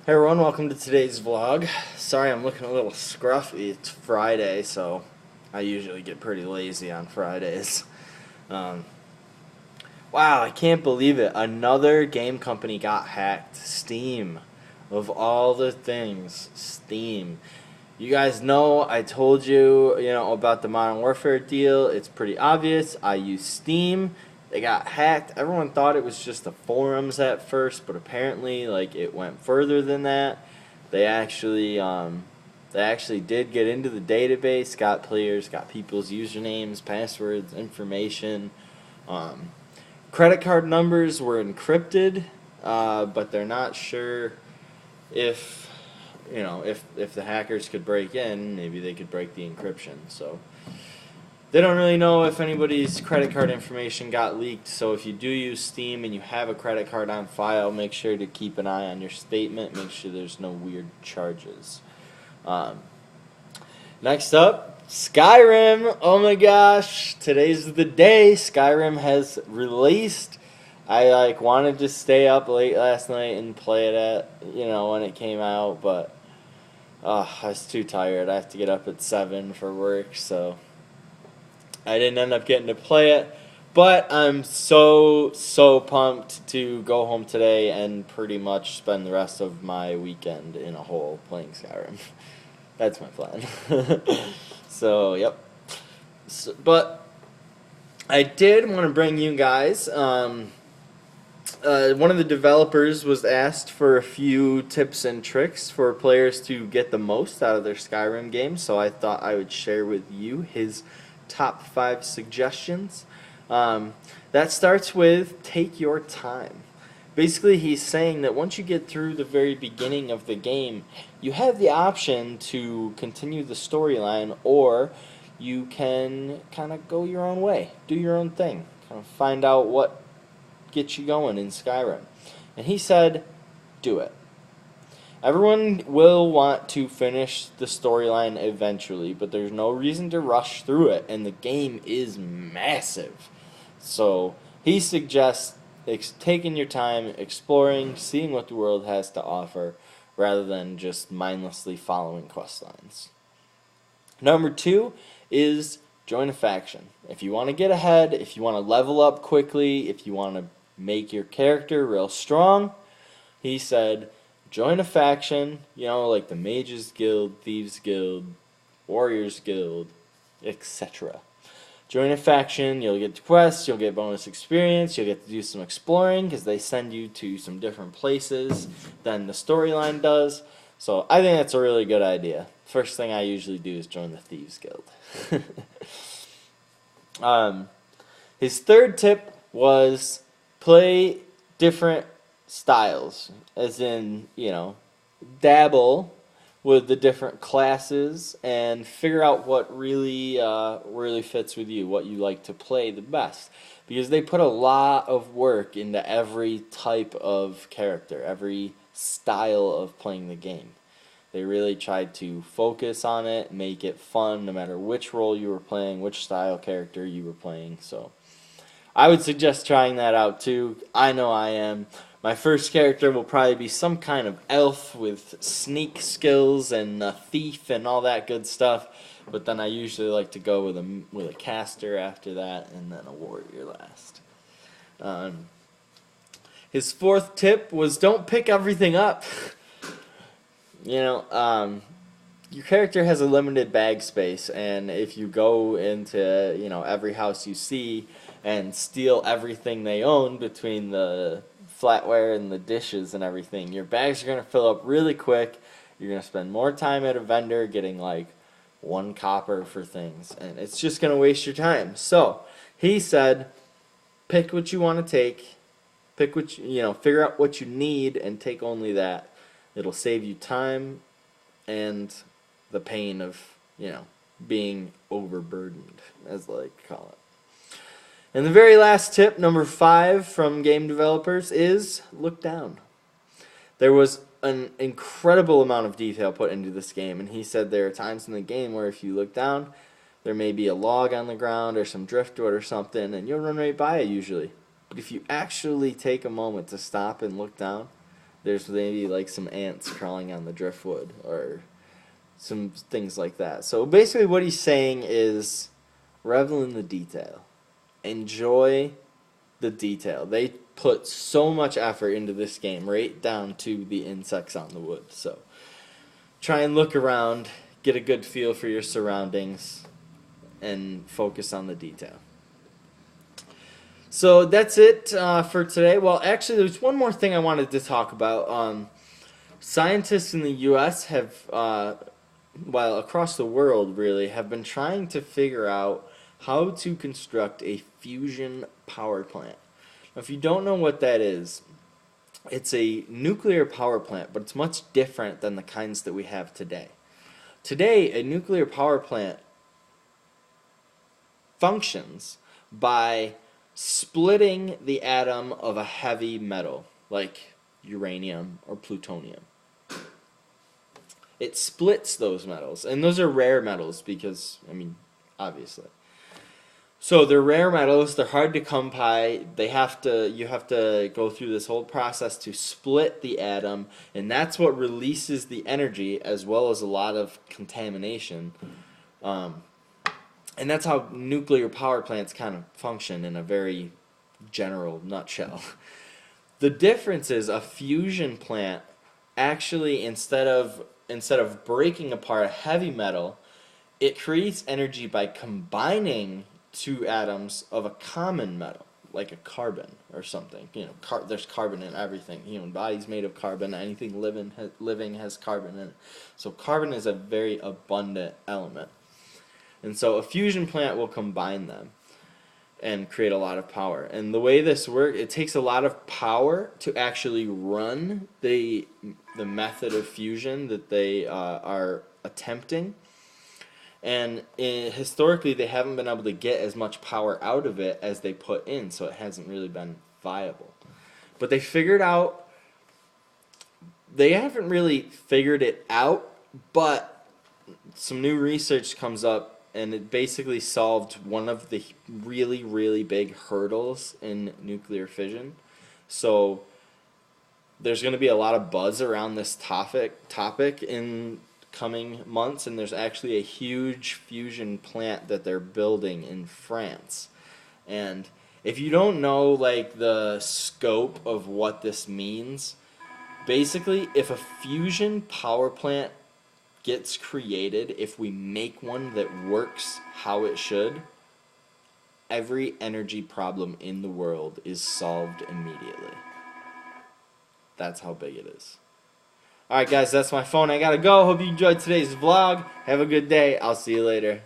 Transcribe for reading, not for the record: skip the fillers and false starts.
Hey everyone, welcome to today's vlog. Sorry I'm looking a little scruffy. It's Friday, so I usually get pretty lazy on Fridays. Um, wow, I can't believe it. Another game company got hacked. Steam. Of all the things, Steam. You guys know I told you, about the Modern Warfare deal. It's pretty obvious. I use Steam. They got hacked. Everyone thought it was just the forums at first, but apparently, it went further than that. They actually, they actually did get into the database, got players, got people's usernames, passwords, information. Um, Credit card numbers were encrypted, but they're not sure if if the hackers could break in, maybe they could break the encryption. So they don't really know if anybody's credit card information got leaked. So if you do use Steam and you have a credit card on file, make sure to keep an eye on your statement. Make sure there's no weird charges. Um, Next up, Skyrim. Oh my gosh, today's the day. Skyrim has released. I wanted to stay up late last night and play it at when it came out, but I was too tired. I have to get up at 7 for work, so I didn't end up getting to play it. But I'm so pumped to go home today and pretty much spend the rest of my weekend in a hole playing Skyrim. That's my plan. So, yep. But I did want to bring you guys. One of the developers was asked for a few tips and tricks for players to get the most out of their Skyrim game, so I thought I would share with you his top 5 suggestions. That starts with take your time. Basically, he's saying that once you get through the very beginning of the game, you have the option to continue the storyline, or you can kind of go your own way, do your own thing, kind of find out what gets you going in Skyrim. And he said, do it. Everyone will want to finish the storyline eventually, but there's no reason to rush through it, and the game is massive. So he suggests taking your time, exploring, seeing what the world has to offer, rather than just mindlessly following quest lines. Number 2 is join a faction. If you want to get ahead, if you want to level up quickly, if you want to make your character real strong, he said join a faction, like the Mages Guild, Thieves Guild, Warriors Guild, etc. Join a faction, you'll get quests, you'll get bonus experience, you'll get to do some exploring because they send you to some different places than the storyline does. So I think that's a really good idea. First thing I usually do is join the Thieves Guild. His third tip was play different styles, as in, dabble with the different classes and figure out what really fits with you, what you like to play the best. Because they put a lot of work into every type of character, every style of playing the game. They really tried to focus on it, make it fun no matter which role you were playing, which style character you were playing. So I would suggest trying that out too. I know I am. My first character will probably be some kind of elf with sneak skills and a thief and all that good stuff. But then I usually like to go with a caster after that, and then a warrior last. His fourth tip was don't pick everything up. Your character has a limited bag space, and if you go into every house you see and steal everything they own between the flatware and the dishes and everything, your bags are going to fill up really quick. You're going to spend more time at a vendor getting 1 copper for things, and it's just going to waste your time. So he said pick what you want to take, figure out what you need and take only that. It'll save you time and the pain of being overburdened, as I like to call it. And the very last tip, number 5 from game developers, is look down. There was an incredible amount of detail put into this game, and he said there are times in the game where if you look down, there may be a log on the ground or some driftwood or something, and you'll run right by it usually. But if you actually take a moment to stop and look down, there's maybe like some ants crawling on the driftwood or some things like that. So basically what he's saying is revel in the detail. Enjoy the detail. They put so much effort into this game, right down to the insects on the wood. So try and look around, get a good feel for your surroundings, and focus on the detail. So that's it for today. Well, actually, there's one more thing I wanted to talk about. Scientists in the U.S. have, well, across the world really, have been trying to figure out how to construct a fusion power plant. Now, if you don't know what that is, it's a nuclear power plant, but it's much different than the kinds that we have today. Today, a nuclear power plant functions by splitting the atom of a heavy metal, like uranium or plutonium. It splits those metals, and those are rare metals because, I mean, obviously. So they're rare metals, they're hard to come by, you have to go through this whole process to split the atom, and that's what releases the energy as well as a lot of contamination. And that's how nuclear power plants kind of function in a very general nutshell. The difference is a fusion plant actually, instead of breaking apart a heavy metal, it creates energy by combining two atoms of a common metal, like a carbon or something. You know, there's carbon in everything. Human body's made of carbon. Anything living has carbon in it. So carbon is a very abundant element. And so a fusion plant will combine them and create a lot of power. And the way this works, it takes a lot of power to actually run the method of fusion that they are attempting. And historically, they haven't been able to get as much power out of it as they put in, so it hasn't really been viable. But they haven't really figured it out, but some new research comes up, and it basically solved one of the really, really big hurdles in nuclear fission. So there's going to be a lot of buzz around this topic in coming months, and there's actually a huge fusion plant that they're building in France. And if you don't know like the scope of what this means, basically if a fusion power plant gets created, if we make one that works how it should, every energy problem in the world is solved immediately. That's how big it is. Alright guys, that's my phone. I gotta go. Hope you enjoyed today's vlog. Have a good day. I'll see you later.